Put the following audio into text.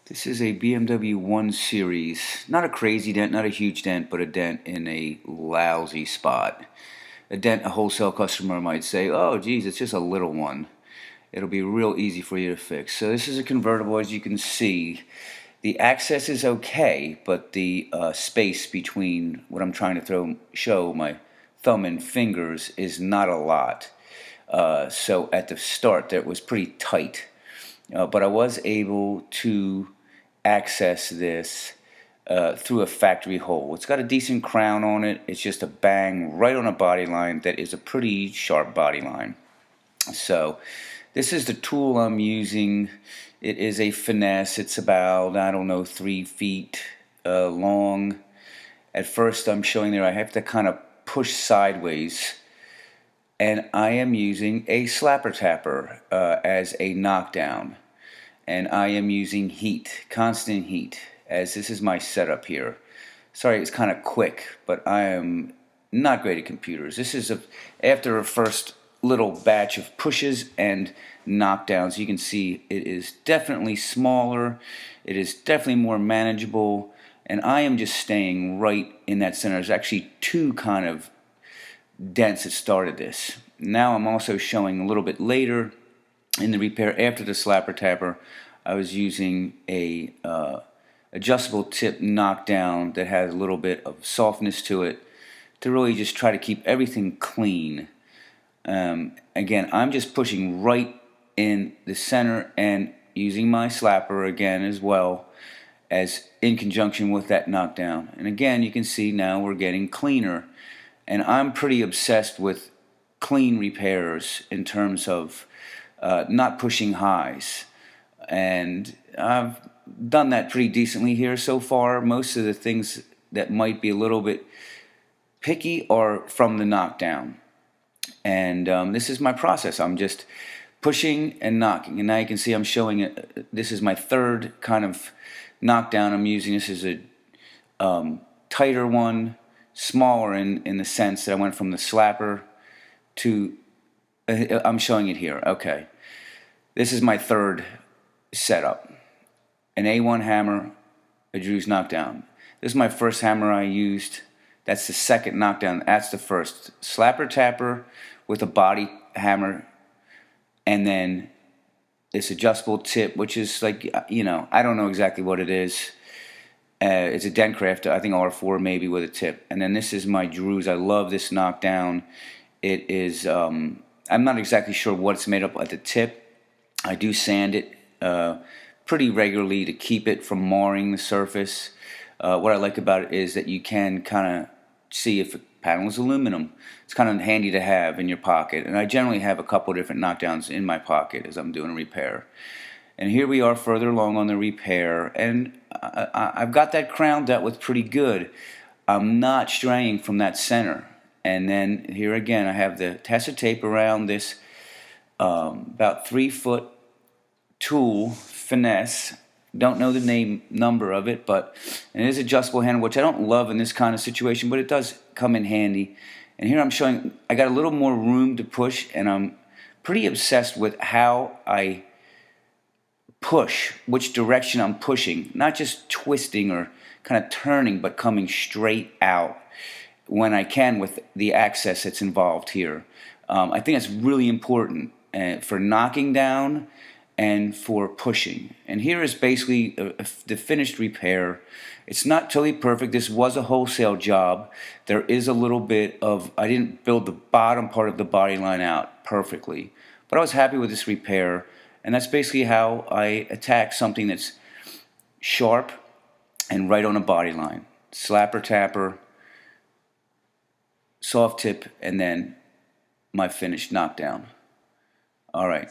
This is a BMW 1 Series. Not a crazy dent, not a huge dent, but a dent in a lousy spot. A dent a wholesale customer might say, oh geez, it's just a little one. It'll be real easy for you to fix. So this is a convertible, as you can see. The access is okay, but the space between what I'm trying to show my thumb and fingers is not a lot. So at the start, that was pretty tight. But I was able to access this through a factory hole. It's got a decent crown on it. It's just a bang right on a body line that is a pretty sharp body line. So this is the tool I'm using. It is a finesse. It's about, I don't know, 3 feet long. At first I'm showing there I have to kind of push sideways, and I am using a slapper tapper as a knockdown. And I am using heat, constant heat, as this is my setup here. Sorry, it's kind of quick, but I am not great at computers. This is after a first little batch of pushes and knockdowns. You can see it is definitely smaller. It is definitely more manageable, and I am just staying right in that center. There's actually two kind of dents that started this. Now I'm also showing a little bit later in the repair after the slapper tapper. I was using a adjustable tip knockdown that has a little bit of softness to it to really just try to keep everything clean. Again, I'm just pushing right in the center and using my slapper again as well as in conjunction with that knockdown. And again, you can see now we're getting cleaner. And I'm pretty obsessed with clean repairs in terms of not pushing highs. And I've done that pretty decently here so far. Most of the things that might be a little bit picky are from the knockdown. And this is my process. I'm just pushing and knocking. And now you can see I'm showing it. This is my third kind of knockdown I'm using. This is a tighter one, smaller in the sense that I went from the slapper to, I'm showing it here. Okay. This is my third setup. An A1 hammer, a Drew's knockdown. This is my first hammer I used. That's the second knockdown. That's the first. Slapper tapper with a body hammer, and then this adjustable tip, which is like, I don't know exactly what it is. It's a dent crafter, I think R4 maybe with a tip. And then this is my Drew's. I love this knockdown. It is, I'm not exactly sure what it's made up at the tip. I do sand it pretty regularly to keep it from marring the surface. What I like about it is that you can kind of see if a panel is aluminum. It's kind of handy to have in your pocket. And I generally have a couple different knockdowns in my pocket as I'm doing a repair. And here we are further along on the repair, and I've got that crown dealt with pretty good. I'm not straying from that center. And then here again I have the tester tape around this about 3-foot tool, finesse. Don't know the number of it, but it is adjustable handle, which I don't love in this kind of situation, but it does come in handy. And here I'm showing I got a little more room to push, and I'm pretty obsessed with how I push, which direction I'm pushing, not just twisting or kind of turning, but coming straight out when I can with the access that's involved here. I think that's really important for knocking down and for pushing. And here is basically the finished repair. It's not totally perfect. This was a wholesale job. There is a little bit of, I didn't build the bottom part of the body line out perfectly, but I was happy with this repair. And that's basically how I attack something that's sharp and right on a body line. Slapper tapper, soft tip, and then my finished knockdown. All right.